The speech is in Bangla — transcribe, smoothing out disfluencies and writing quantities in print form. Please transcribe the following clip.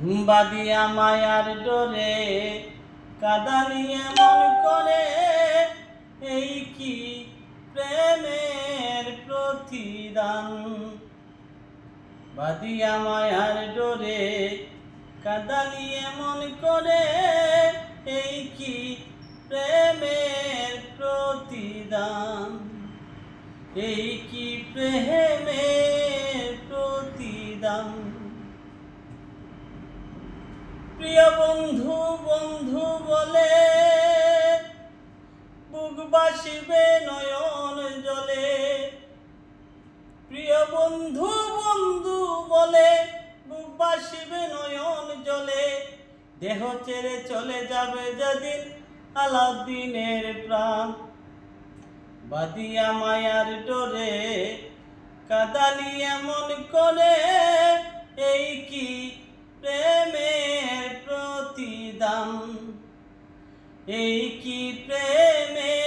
বাদিয়া মায়ার ডোরে কাদালি এমন করে, এই কি প্রেমের প্রতিদান। বাদিয়া মায়ার ডোরে কাদালি এমন করে, এই কি প্রেমের প্রতিদান। এই কি প্রেমের প্রতিদান। প্রিয় বন্ধু বন্ধু বলে বুক বাসিবে নয়ন জলে। প্রিয় বন্ধু বন্ধু বলে বুক বাসিবে নয়ন জলে। দেহ ছেড়ে চলে যাবে যেদিন আলাউদ্দিনের প্রাণ। বাদিয়া মায়ার ডোরে কাদালি এমন করে, এই কি প্রেমের প্রতিদান। এই কি প্রেমের